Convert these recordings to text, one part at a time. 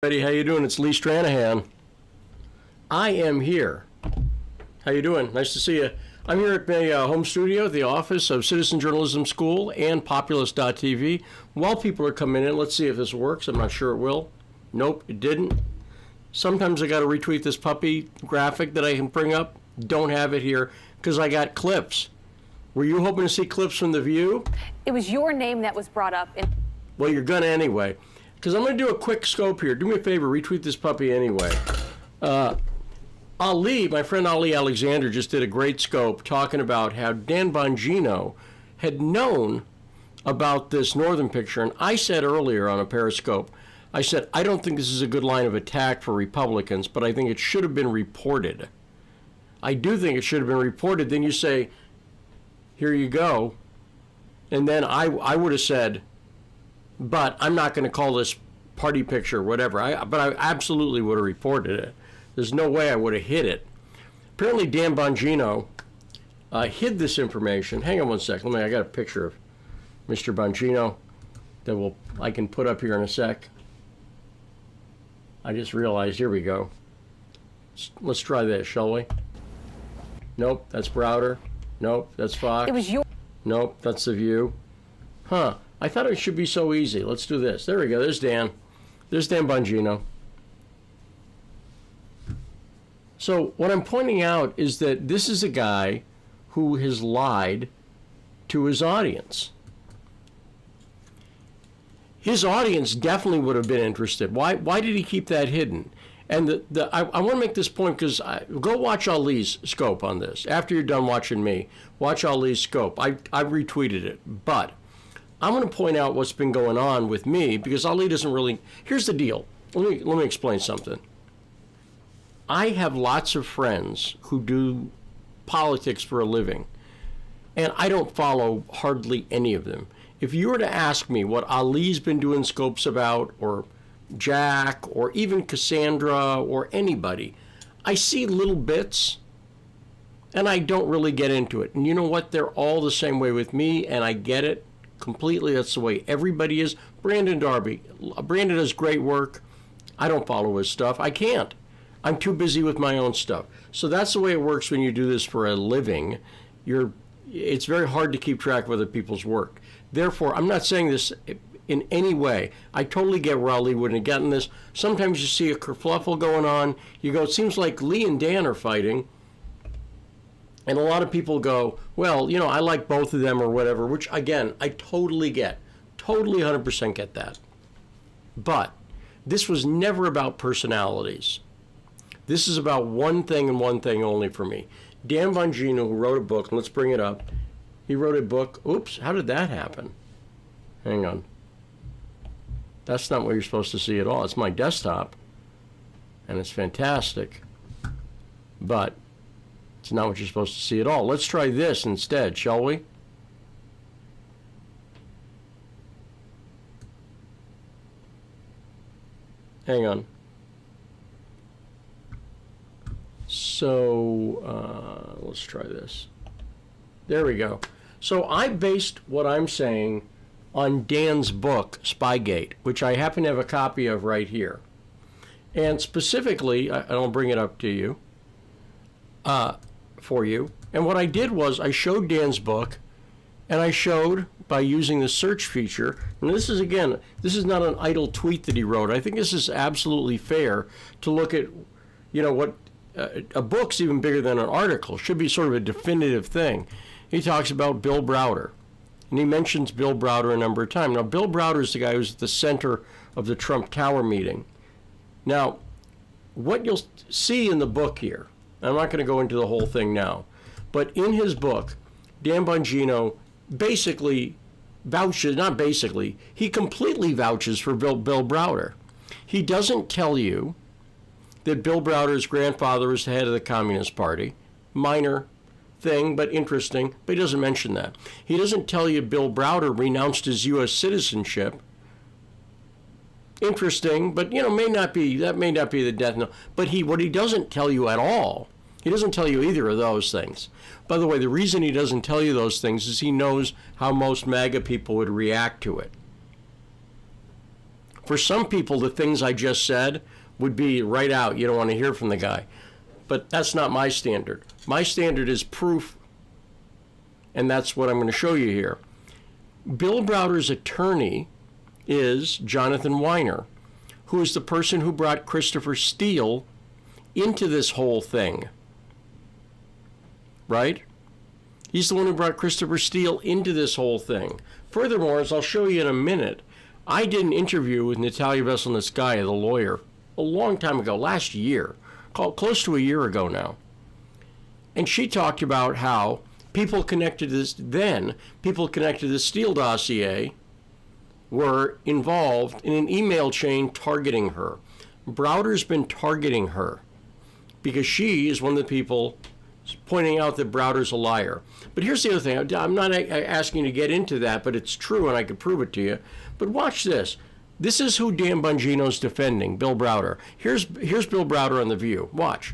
How you doing? It's Lee Stranahan. I am here. How you doing? Nice to see you. I'm here at my home studio at the office of Citizen Journalism School and Populous.tv. While people are coming in, let's see if this works. I'm not sure it will. Nope, it didn't. Sometimes I got to retweet this puppy graphic that I can bring up. Don't have it here because I got clips. Were you hoping to see clips from The View? It was your name that was brought up. Well, you're going to anyway. Because I'm going to do a quick scope here. Do me a favor, retweet this puppy anyway. Ali, my friend Ali Alexander, just did a great scope talking about how Dan Bongino had known about this Northern picture. And I said earlier on a Periscope, I said, I don't think this is a good line of attack for Republicans, but I think it should have been reported. I do think it should have been reported. Then you say, here you go. And then I would have said, but I'm not going to call this party picture or whatever. But I absolutely would have reported it. There's no way I would have hid it. Apparently Dan Bongino hid this information. Hang on one second. I got a picture of Mr. Bongino that I can put up here in a sec. I just realized, here we go. Let's try this, shall we? Nope, that's Browder. Nope, that's Fox. It was your... Nope, that's The View. Huh. I thought it should be so easy. Let's do this. There we go. There's Dan. There's Dan Bongino. So what I'm pointing out is that this is a guy who has lied to his audience. His audience definitely would have been interested. Why did he keep that hidden? And I want to make this point because go watch Ali's scope on this. After you're done watching me, watch Ali's scope. I retweeted it. But I'm going to point out what's been going on with me because Ali doesn't really... Here's the deal. Let me explain something. I have lots of friends who do politics for a living, and I don't follow hardly any of them. If you were to ask me what Ali's been doing scopes about, or Jack, or even Cassandra, or anybody, I see little bits, and I don't really get into it. And you know what? They're all the same way with me, and I get it completely. That's the way everybody is. Brandon Darby. Brandon does great work. I don't follow his stuff. I can't. I'm too busy with my own stuff. So that's the way it works when you do this for a living. It's very hard to keep track of other people's work. Therefore, I'm not saying this in any way. I totally get where Ali wouldn't have gotten this. Sometimes you see a kerfluffle going on. You go, it seems like Lee and Dan are fighting. And a lot of people go, well, I like both of them or whatever, which, again, I totally get. Totally 100% get that. But this was never about personalities. This is about one thing and one thing only for me. Dan Bongino, who wrote a book, and let's bring it up. He wrote a book. Oops, how did that happen? Hang on. That's not what you're supposed to see at all. It's my desktop, and it's fantastic. But it's not what you're supposed to see at all. Let's try this instead, shall we? Hang on. So let's try this. There we go. So I based what I'm saying on Dan's book, Spygate, which I happen to have a copy of right here. And specifically, I'll bring it up to you, for you. And what I did was I showed Dan's book, and I showed by using the search feature. And this is, again, this is not an idle tweet that he wrote. I think this is absolutely fair to look at, what a book's even bigger than an article. Should be sort of a definitive thing. He talks about Bill Browder, and he mentions Bill Browder a number of times. Now, Bill Browder is the guy who's at the center of the Trump Tower meeting. Now, what you'll see in the book here, I'm not going to go into the whole thing now, but in his book, Dan Bongino basically vouches, not basically, he completely vouches for Bill Browder. He doesn't tell you that Bill Browder's grandfather was the head of the Communist Party. Minor thing, but interesting, but he doesn't mention that. He doesn't tell you Bill Browder renounced his U.S. citizenship. Interesting, but may not be the death knell. But what he doesn't tell you at all, he doesn't tell you either of those things. By the way, the reason he doesn't tell you those things is he knows how most MAGA people would react to it. For some people, the things I just said would be right out. You don't want to hear from the guy. But that's not my standard. My standard is proof, and that's what I'm going to show you here. Bill Browder's attorney is Jonathan Weiner, who is the person who brought Christopher Steele into this whole thing. Right? He's the one who brought Christopher Steele into this whole thing. Furthermore, as I'll show you in a minute, I did an interview with Natalia Veselnitskaya, the lawyer, a long time ago, last year, close to a year ago now. And she talked about how people connected to the Steele dossier were involved in an email chain targeting her. Browder's been targeting her because she is one of the people pointing out that Browder's a liar. But here's the other thing. I'm not asking you to get into that, but it's true and I could prove it to you. But watch this. This is who Dan Bongino's defending, Bill Browder. Here's Bill Browder on The View. Watch.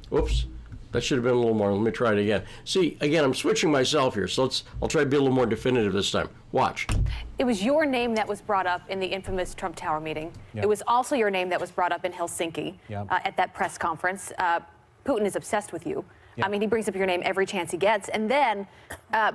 Whoops. That should have been a little more. Let me try it again. See, again, I'm switching myself here, so I'll try to be a little more definitive this time. Watch. It was your name that was brought up in the infamous Trump Tower meeting. Yep. It was also your name that was brought up in Helsinki at that press conference. Putin is obsessed with you. Yep. I mean, he brings up your name every chance he gets. And then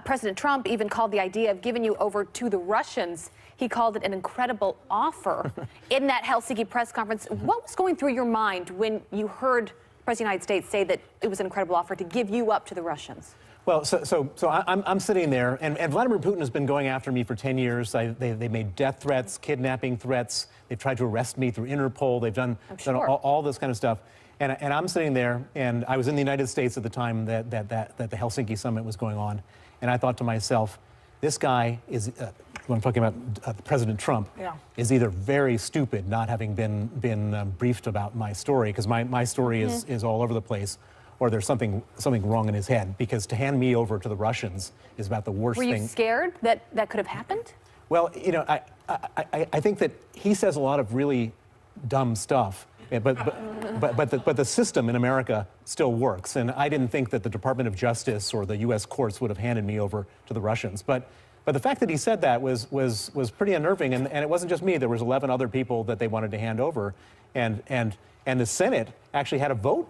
President Trump even called the idea of giving you over to the Russians. He called it an incredible offer in that Helsinki press conference. What was going through your mind when you heard President of the United States say that it was an incredible offer to give you up to the Russians? Well, so I'm sitting there, and Vladimir Putin has been going after me for 10 years. They made death threats, kidnapping threats. They've tried to arrest me through Interpol. They've done all this kind of stuff. And I'm sitting there, and I was in the United States at the time that the Helsinki summit was going on. And I thought to myself, this guy is, when I'm talking about President Trump, is either very stupid, not having been briefed about my story, because my story is all over the place, or there's something wrong in his head, because to hand me over to the Russians is about the worst thing. Were you scared that that could have happened? Well, you know, I think that he says a lot of really dumb stuff. But the system in America still works, and I didn't think that the Department of Justice or the U.S. courts would have handed me over to the Russians. But the fact that he said that was pretty unnerving, and it wasn't just me. There was 11 other people that they wanted to hand over, and the Senate actually had a vote.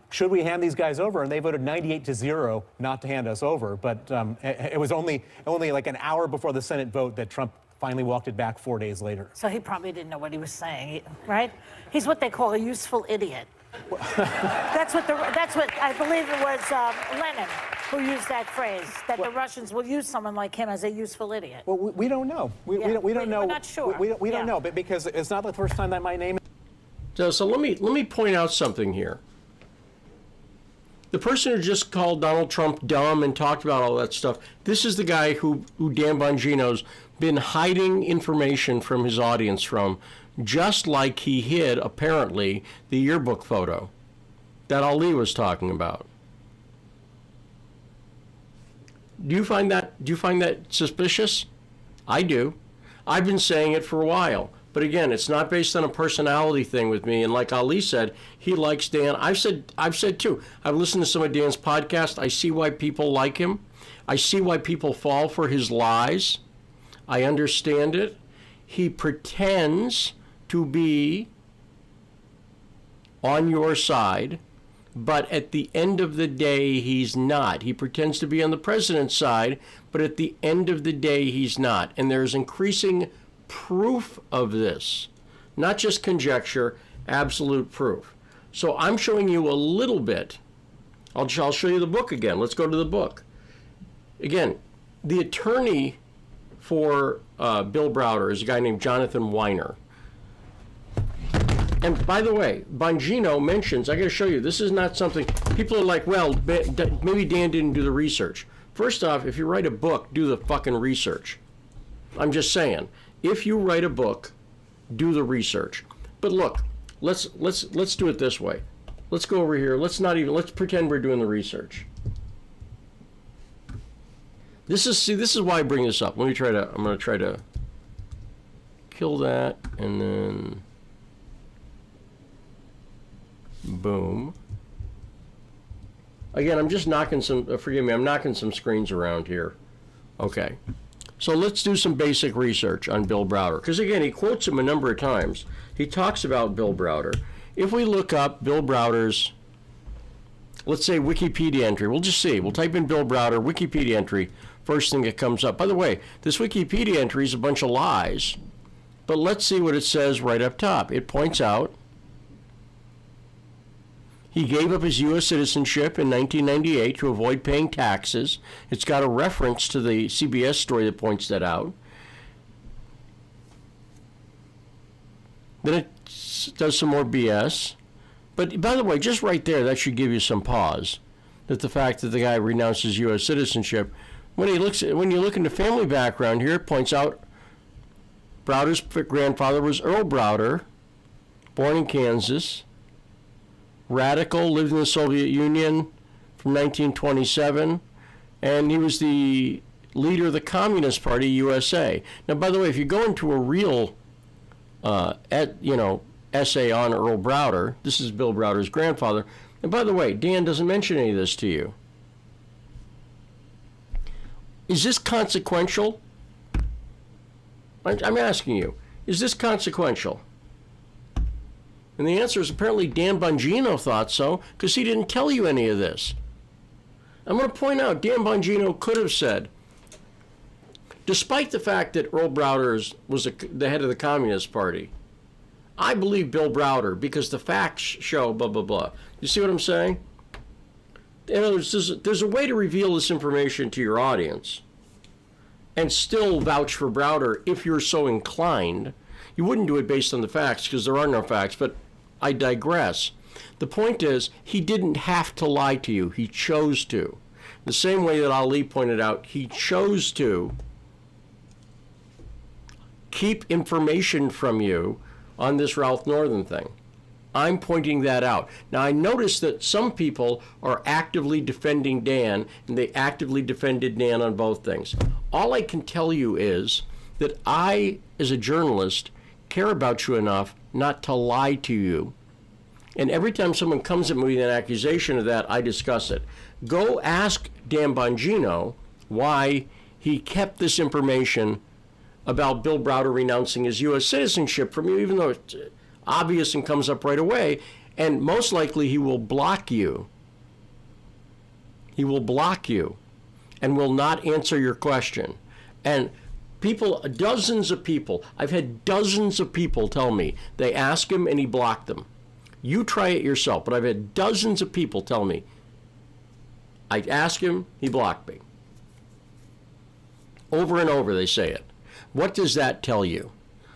Should we hand these guys over? And they voted 98-0 not to hand us over. But it was only like an hour before the Senate vote that Trump finally walked it back 4 days later. So he probably didn't know what he was saying, right? He's what they call a useful idiot. That's what I believe it was Lenin who used that phrase, that the Russians will use someone like him as a useful idiot. Well, we don't know. We don't know. We're not sure. We don't know, but because it's not the first time that my name. So let me point out something here. The person who just called Donald Trump dumb and talked about all that stuff, this is the guy who Dan Bongino's been hiding information from his audience from, just like he hid, apparently, the yearbook photo that Ali was talking about. Do you find that suspicious? I do. I've been saying it for a while. But again, it's not based on a personality thing with me. And like Ali said, he likes Dan. I've said too. I've listened to some of Dan's podcasts. I see why people like him. I see why people fall for his lies. I understand it. He pretends to be on your side, but at the end of the day, he's not. He pretends to be on the president's side, but at the end of the day, he's not. And there's increasing proof of this, not just conjecture, absolute proof. So I'm showing you a little bit. I'll show you the book again. Let's go to the book. Again, the attorney for Bill Browder is a guy named Jonathan Weiner. And by the way, Bongino mentions, I got to show you, this is not something, people are like, well, maybe Dan didn't do the research. First off, if you write a book, do the fucking research. I'm just saying, if you write a book, do the research. But look, let's do it this way. Let's go over here. Let's pretend we're doing the research. This is why I bring this up. I'm going to try to kill that, and then boom. Again, I'm just knocking some, forgive me, I'm knocking some screens around here. Okay. So let's do some basic research on Bill Browder. Because again, he quotes him a number of times. He talks about Bill Browder. If we look up Bill Browder's, let's say, Wikipedia entry, we'll just see. We'll type in Bill Browder, Wikipedia entry, first thing that comes up. By the way, this Wikipedia entry is a bunch of lies. But let's see what it says right up top. It points out he gave up his U.S. citizenship in 1998 to avoid paying taxes. It's got a reference to the CBS story that points that out. Then it does some more BS. But by the way, just right there, that should give you some pause. That the fact that the guy renounces U.S. citizenship. When you look into family background here, it points out Browder's grandfather was Earl Browder, born in Kansas. Radical, lived in the Soviet Union from 1927, and he was the leader of the Communist Party USA. Now, by the way, if you go into a real, essay on Earl Browder, this is Bill Browder's grandfather. And by the way, Dan doesn't mention any of this to you. Is this consequential? I'm asking you, is this consequential? And the answer is apparently Dan Bongino thought so, because he didn't tell you any of this. I'm going to point out, Dan Bongino could have said, despite the fact that Earl Browder was the head of the Communist Party, I believe Bill Browder because the facts show blah, blah, blah. You see what I'm saying? In other words, there's a way to reveal this information to your audience and still vouch for Browder if you're so inclined. You wouldn't do it based on the facts because there are no facts, but I digress. The point is, he didn't have to lie to you. He chose to. The same way that Ali pointed out, he chose to keep information from you on this Ralph Northern thing. I'm pointing that out. Now, I notice that some people are actively defending Dan, and they actively defended Dan on both things. All I can tell you is that I, as a journalist, care about you enough not to lie to you. And every time someone comes at me with an accusation of that, I discuss it. Go ask Dan Bongino why he kept this information about Bill Browder renouncing his U.S. citizenship from you, even though it's obvious and comes up right away. And most likely he will block you. He will block you and will not answer your question. And people, dozens of people, I've had dozens of people tell me they ask him and he blocked them. You try it yourself, but I've had dozens of people tell me, I asked him, he blocked me. Over and over they say it. What does that tell you?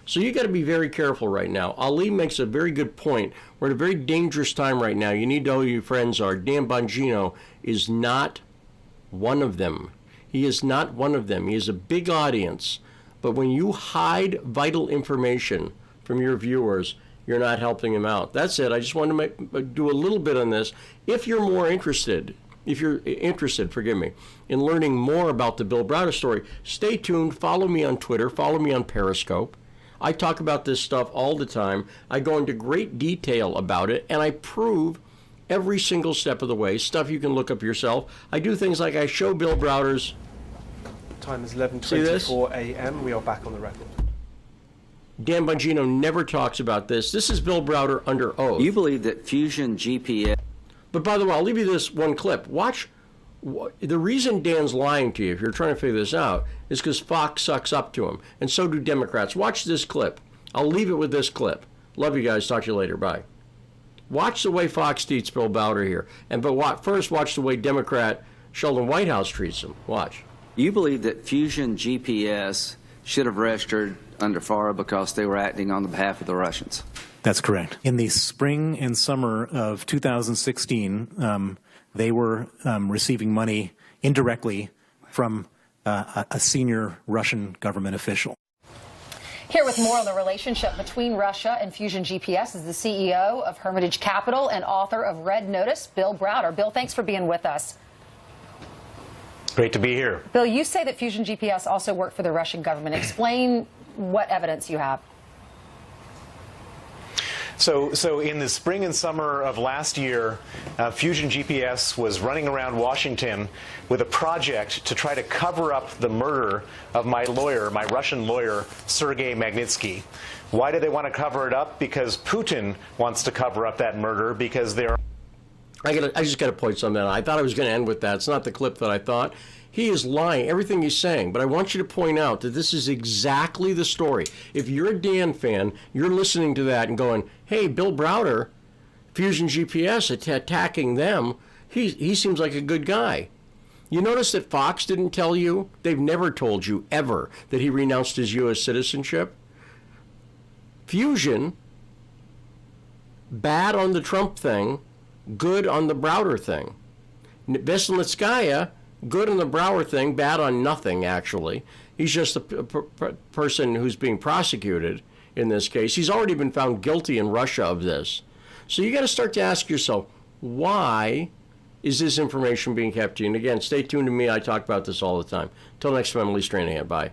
So you got to be very careful right now. Ali makes a very good point. We're at a very dangerous time right now. You need to know who your friends are. Dan Bongino is not one of them. He is not one of them. He has a big audience. But when you hide vital information from your viewers, you're not helping him out. That's it. I just wanted to do a little bit on this. If you're interested, in learning more about the Bill Browder story, stay tuned. Follow me on Twitter. Follow me on Periscope. I talk about this stuff all the time. I go into great detail about it, and I prove every single step of the way, stuff you can look up yourself. I do things like I show Bill Browder's... Time is 11:24 a.m. We are back on the record. Dan Bongino never talks about this. This is Bill Browder under oath. You believe that Fusion GPS... But by the way, I'll leave you this one clip. Watch. The reason Dan's lying to you, if you're trying to figure this out, is because Fox sucks up to him, and so do Democrats. Watch this clip. I'll leave it with this clip. Love you guys. Talk to you later. Bye. Watch the way Fox treats Bill Browder here. First, watch the way Democrat Sheldon Whitehouse treats him. Watch. You believe that Fusion GPS should have registered under FARA because they were acting on the behalf of the Russians? That's correct. In the spring and summer of 2016, they were receiving money indirectly from a senior Russian government official. Here with more on the relationship between Russia and Fusion GPS is the CEO of Hermitage Capital and author of Red Notice, Bill Browder. Bill, thanks for being with us. Great to be here. Bill, you say that Fusion GPS also worked for the Russian government. Explain what evidence you have. So in the spring and summer of last year, Fusion GPS was running around Washington with a project to try to cover up the murder of my lawyer, my Russian lawyer, Sergei Magnitsky. Why do they want to cover it up? Because Putin wants to cover up that murder because there are... I just got to point something out. I thought I was going to end with that. It's not the clip that I thought. He is lying, everything he's saying. But I want you to point out that this is exactly the story. If you're a Dan fan, you're listening to that and going, hey, Bill Browder, Fusion GPS, attacking them, he seems like a good guy. You notice that Fox didn't tell you, they've never told you, ever, that he renounced his U.S. citizenship. Fusion, bad on the Trump thing, good on the Browder thing. Veselnitskaya, good on the Browder thing, bad on nothing, actually. He's just a person who's being prosecuted in this case. He's already been found guilty in Russia of this. So you got to start to ask yourself, why is this information being kept to you? And again, stay tuned to me. I talk about this all the time. Till next time, I'm Lee Stranahan. Bye.